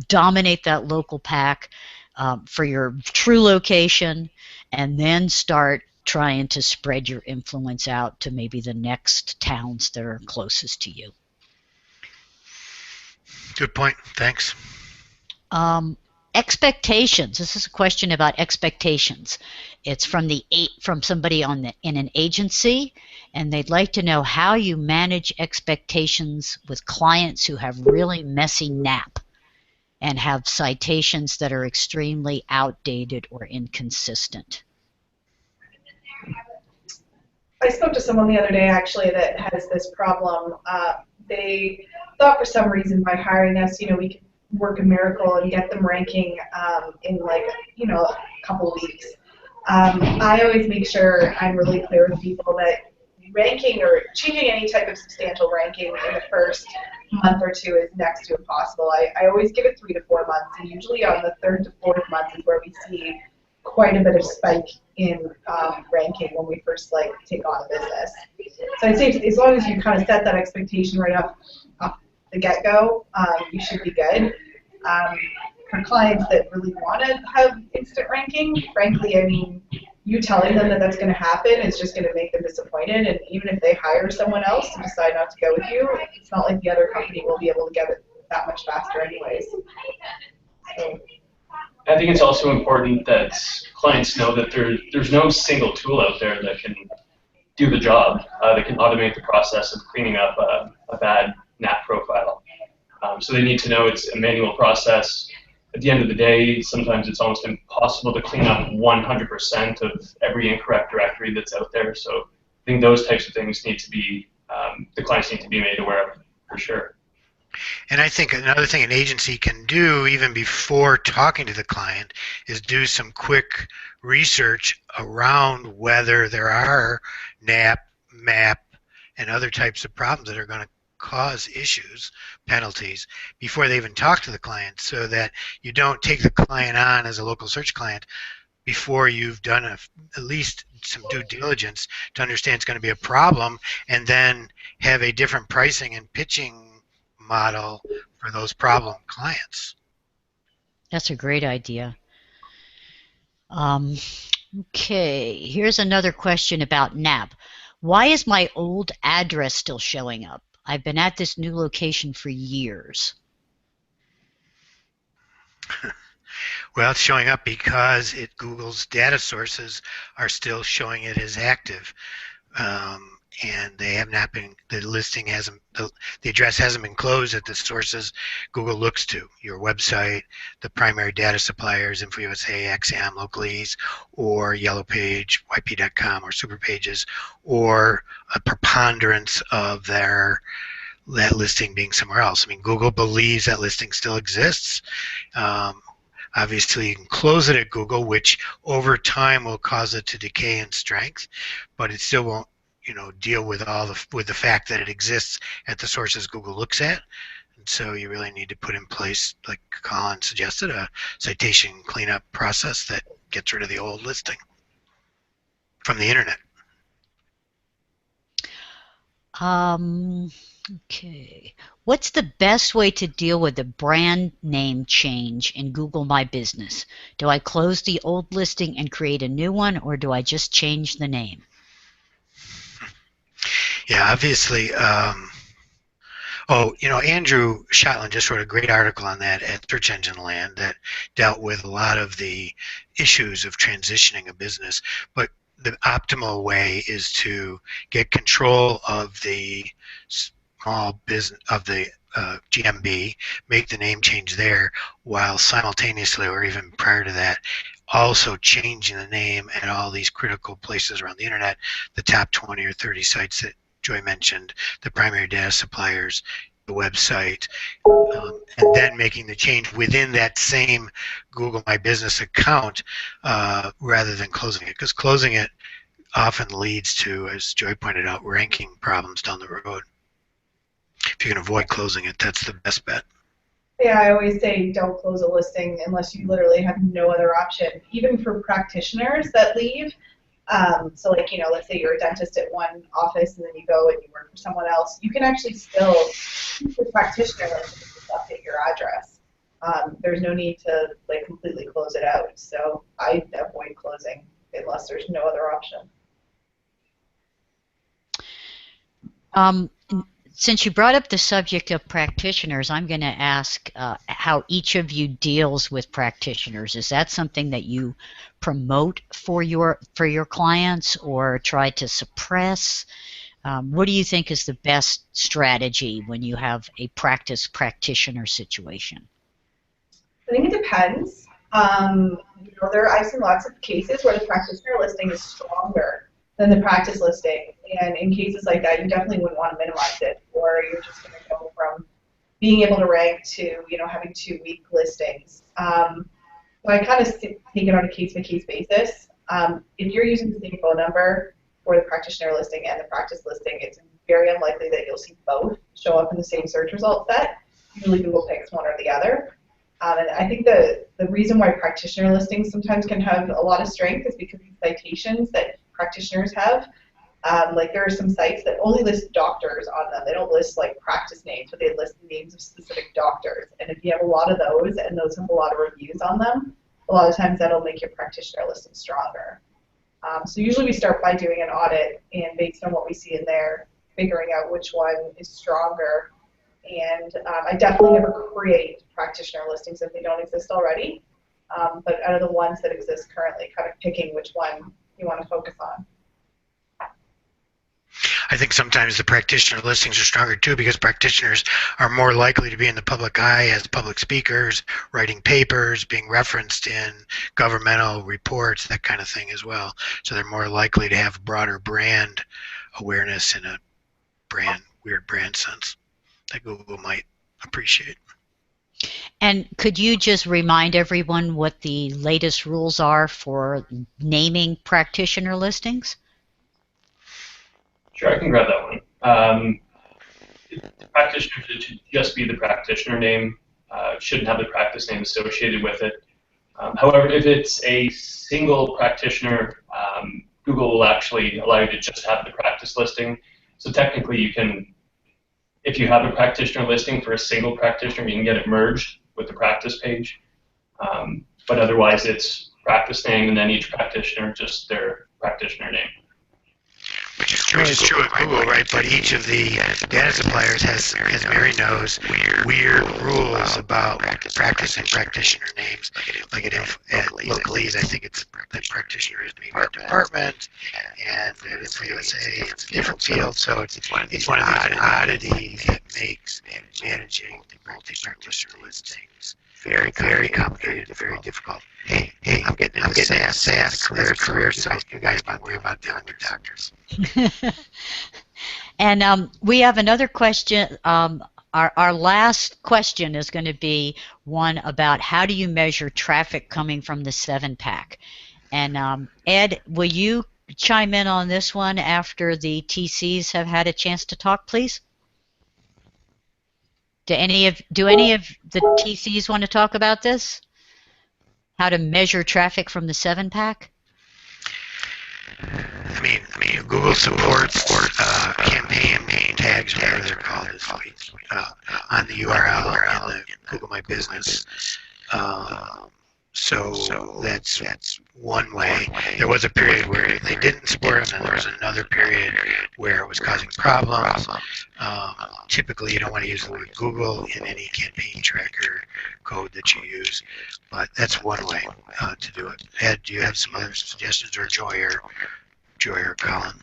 dominate that local pack for your true location, and then start trying to spread your influence out to maybe the next towns that are closest to you. Good point. Thanks. Expectations. This is a question about expectations. It's from somebody in an agency, and they'd like to know how you manage expectations with clients who have really messy NAP and have citations that are extremely outdated or inconsistent. I spoke to someone the other day actually that has this problem. They thought for some reason by hiring us, we could work a miracle and get them ranking in like, a couple of weeks. I always make sure I'm really clear with people that ranking or changing any type of substantial ranking in the first month or two is next to impossible. I always give it 3 to 4 months, and usually on the 3rd to 4th month is where we see quite a bit of spike in ranking when we first take on a business. So I'd say as long as you kind of set that expectation right off the get-go, you should be good. For clients that really want to have instant ranking, frankly, I mean, you telling them that that's going to happen is just going to make them disappointed. And even if they hire someone else and decide not to go with you, it's not like the other company will be able to get it that much faster anyways. So. I think it's also important that clients know that there's no single tool out there that can do the job, that can automate the process of cleaning up a bad NAP profile. So they need to know it's a manual process. At the end of the day, sometimes it's almost impossible to clean up 100% of every incorrect directory that's out there. So I think those types of things need to be, the clients need to be made aware of for sure. And I think another thing an agency can do even before talking to the client is do some quick research around whether there are NAP, MAP, and other types of problems that are going to cause issues, penalties, before they even talk to the client, so that you don't take the client on as a local search client before you've done at least some due diligence to understand it's going to be a problem, and then have a different pricing and pitching model for those problem clients. That's a great idea. Okay, here's another question about NAP. Why is my old address still showing up? I've been at this new location for years. Well, it's showing up because Google's data sources are still showing it as active. And they have not been, the listing hasn't, the address hasn't been closed at the sources Google looks to, your website, the primary data suppliers, InfoUSA, Axiom, LocalEase, or Yellow Page, YP.com, or Superpages, or a preponderance of that listing being somewhere else. I mean, Google believes that listing still exists. Obviously, you can close it at Google, which over time will cause it to decay in strength, but it still won't, deal with the fact that it exists at the sources Google looks at. And so you really need to put in place, like Colan suggested, a citation cleanup process that gets rid of the old listing from the internet. Okay. What's the best way to deal with the brand name change in Google My Business? Do I close the old listing and create a new one, or do I just change the name? Yeah, obviously. Andrew Shotland just wrote a great article on that at Search Engine Land that dealt with a lot of the issues of transitioning a business. But the optimal way is to get control of the small business, of the GMB, make the name change there, while simultaneously, or even prior to that, also changing the name at all these critical places around the internet, the top 20 or 30 sites that Joy mentioned, the primary data suppliers, the website, and then making the change within that same Google My Business account rather than closing it, because closing it often leads to, as Joy pointed out, ranking problems down the road. If you can avoid closing it, that's the best bet. Yeah, I always say don't close a listing unless you literally have no other option. Even for practitioners that leave, so let's say you're a dentist at one office and then you go and you work for someone else, you can actually still keep the practitioner and just update your address. There's no need to completely close it out. So I avoid closing unless there's no other option. Since you brought up the subject of practitioners, I'm going to ask how each of you deals with practitioners. Is that something that you promote for your clients or try to suppress? What do you think is the best strategy when you have a practice practitioner situation? I think it depends. I've seen lots of cases where the practitioner listing is stronger than the practice listing, and in cases like that, you definitely wouldn't want to minimize it, or you're just going to go from being able to rank to having 2 weak listings. So I kind of take it on a case-by-case basis. If you're using the same phone number for the practitioner listing and the practice listing, it's very unlikely that you'll see both show up in the same search result set. Usually Google picks one or the other. And I think the reason why practitioner listings sometimes can have a lot of strength is because of the citations that practitioners have. Like there are some sites that only list doctors on them. They don't list like practice names, but they list the names of specific doctors. And if you have a lot of those and those have a lot of reviews on them, a lot of times that'll make your practitioner listing stronger. So usually we start by doing an audit, and based on what we see in there, figuring out which one is stronger. And I definitely never create practitioner listings if they don't exist already. But out of the ones that exist currently, kind of picking which one you want to focus on. I think sometimes the practitioner listings are stronger too because practitioners are more likely to be in the public eye as public speakers, writing papers, being referenced in governmental reports, that kind of thing as well. So they're more likely to have broader brand awareness in a weird brand sense that Google might appreciate. And could you just remind everyone what the latest rules are for naming practitioner listings? Sure, I can grab that one. Practitioner should just be the practitioner name. Shouldn't have the practice name associated with it. However, if it's a single practitioner, Google will actually allow you to just have the practice listing. So technically you can, if you have a practitioner listing for a single practitioner, you can get it merged with the practice page. But otherwise it's practice name and then each practitioner just their practitioner name. Which is true at Google, right? But each of the data suppliers has, as Mary knows, weird rules about practice and practitioner names. Like at LocalU, I think it's that practitioner is to be by department, and it's for USA, it's a different field. So it's one of these oddities that makes managing multi-practitioner listings very complicated, very difficult. Hey, I'm getting SaaS career, so you guys might worry about dealing with doctors. And we have another question. Our last question is going to be one about how do you measure traffic coming from the 7-pack? And Ed, will you chime in on this one after the TCs have had a chance to talk, please? Do any of the TCs want to talk about this? How to measure traffic from the 7-pack? I mean, Google supports campaign tags, whatever they're called, on the URL in the Google My Business. So that's one way. There was a period where they didn't support them, and there was another period where it was causing problems. Typically, you don't want to use the word Google in any campaign tracker code that you use, but that's one way to do it. Ed, do you have some other suggestions, or Joy or Colin?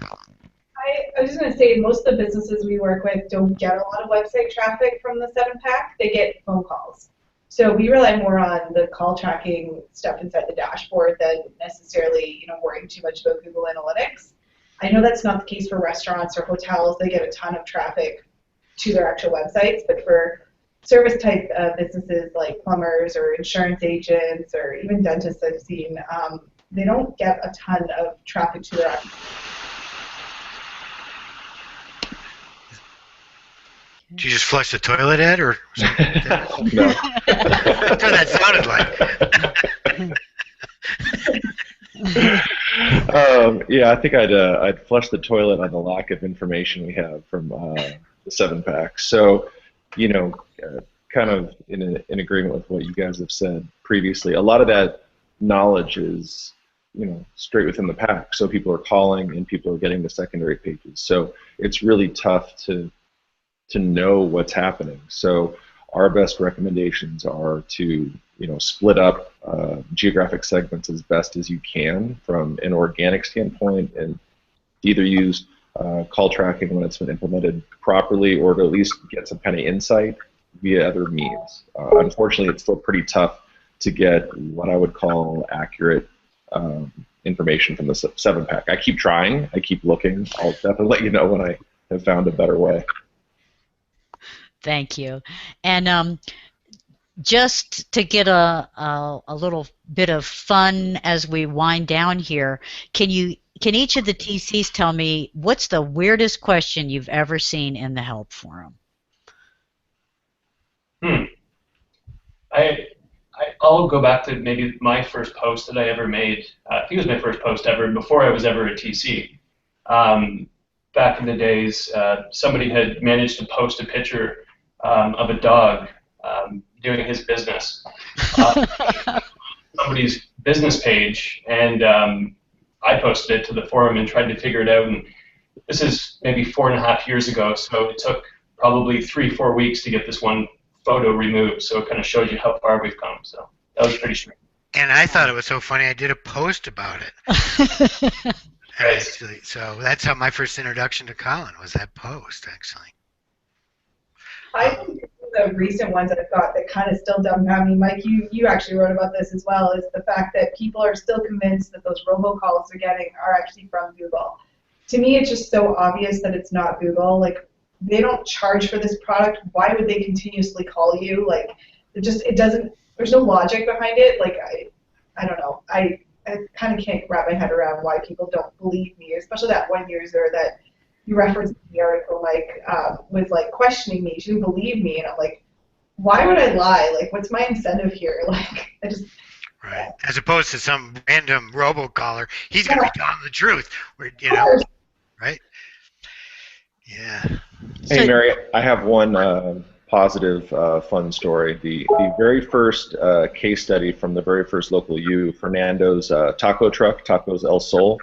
I was just going to say, most of the businesses we work with don't get a lot of website traffic from the 7-pack. They get phone calls. So we rely more on the call tracking stuff inside the dashboard than necessarily, worrying too much about Google Analytics. I know that's not the case for restaurants or hotels. They get a ton of traffic to their actual websites, but for service type businesses like plumbers or insurance agents or even dentists I've seen, they don't get a ton of traffic to their actual. Did you just flush the toilet, Ed, or something like that? No. That's what that sounded like. Yeah, I think I'd flush the toilet on the lack of information we have from the 7-pack. So, kind of in agreement with what you guys have said previously, a lot of that knowledge is, straight within the pack. So people are calling and people are getting the secondary pages. So it's really tough to to know what's happening. So our best recommendations are to split up geographic segments as best as you can from an organic standpoint, and either use call tracking when it's been implemented properly, or to at least get some kind of insight via other means. Unfortunately, it's still pretty tough to get what I would call accurate information from the 7-pack. I keep trying. I keep looking. I'll definitely let you know when I have found a better way. Thank you. And just to get a little bit of fun as we wind down here, can each of the TCs tell me what's the weirdest question you've ever seen in the help forum? I'll go back to maybe my first post that I ever made. I think it was my first post ever before I was ever a TC. Back in the days, somebody had managed to post a picture of a dog doing his business. Somebody's business page, and I posted it to the forum and tried to figure it out. And this is maybe 4.5 years ago, so it took probably 3-4 weeks to get this one photo removed. So it kind of shows you how far we've come. So that was pretty strange. And I thought it was so funny. I did a post about it. Actually, so that's how my first introduction to Colan was, that post, actually. I think the recent ones that I've got that kind of still dumbfound me, Mike, you actually wrote about this as well, is the fact that people are still convinced that those robocalls they're getting are actually from Google. To me, it's just so obvious that it's not Google. Like, they don't charge for this product. Why would they continuously call you? Like, it doesn't, there's no logic behind it. Like, I don't know. I kind of can't wrap my head around why people don't believe me, especially that one user that you referenced in the article, Mike, was like questioning me. She didn't believe me, and I'm like, why would I lie? Like, what's my incentive here? Like, I just. Right. As opposed to some random robocaller, he's going to be telling the truth. Right? Yeah. Hey, Mary, I have one positive, fun story. The very first case study from the very first LocalU, Fernando's taco truck, Tacos El Sol.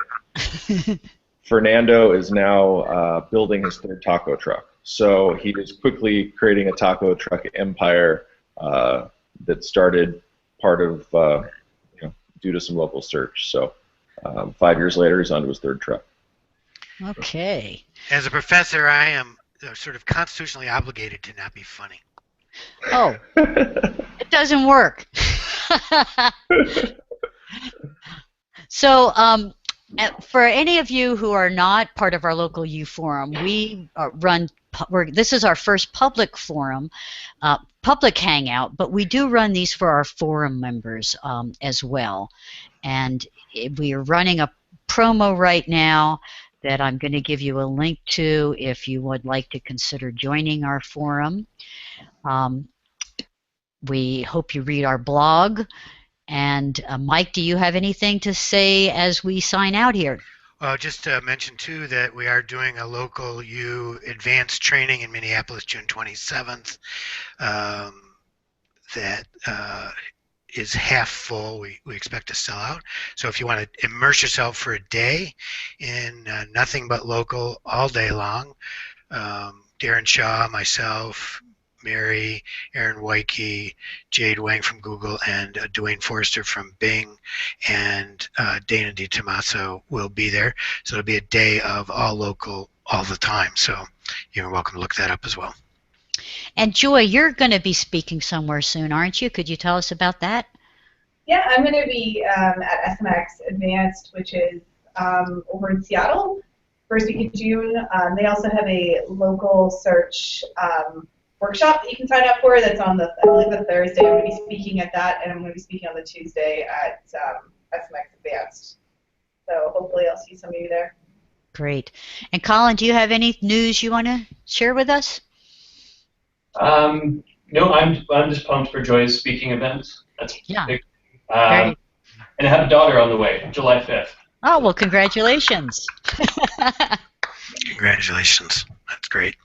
Fernando is now building his third taco truck. So he is quickly creating a taco truck empire that started part of, due to some local search. So 5 years later, he's on to his third truck. Okay. As a professor, I am sort of constitutionally obligated to not be funny. Oh, it doesn't work. So, for any of you who are not part of our LocalU forum, we this is our first public forum, public hangout, but we do run these for our forum members as well. And we are running a promo right now that I'm going to give you a link to if you would like to consider joining our forum. We hope you read our blog. And Mike, do you have anything to say as we sign out here? Well, just to mention, too, that we are doing a LocalU advanced training in Minneapolis, June 27th. That is half full. We expect to sell out. So if you want to immerse yourself for a day in nothing but local all day long, Darren Shaw, myself, Mary, Aaron Weike, Jade Wang from Google, and Dwayne Forrester from Bing, and Dana DiTomaso will be there. So it'll be a day of all local all the time. So you're welcome to look that up as well. And Joy, you're going to be speaking somewhere soon, aren't you? Could you tell us about that? Yeah, I'm going to be at SMX Advanced, which is over in Seattle, first week of June. They also have a local search workshop that you can sign up for. That's on I believe the Thursday. I'm going to be speaking at that, and I'm going to be speaking on the Tuesday at SMX Advanced. So hopefully I'll see some of you there. Great. And Colan, do you have any news you want to share with us? No, I'm just pumped for Joy's speaking event. That's big. And I have a daughter on the way, July 5th. Oh, well, congratulations. Congratulations. That's great.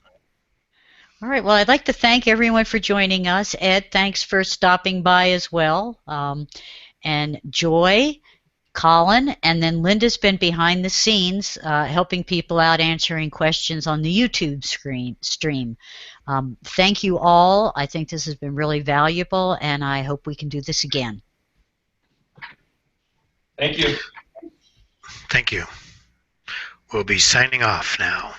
All right. Well, I'd like to thank everyone for joining us. Ed, thanks for stopping by as well. And Joy, Colin, and then Linda's been behind the scenes helping people out answering questions on the YouTube stream. Thank you all. I think this has been really valuable, and I hope we can do this again. Thank you. Thank you. We'll be signing off now.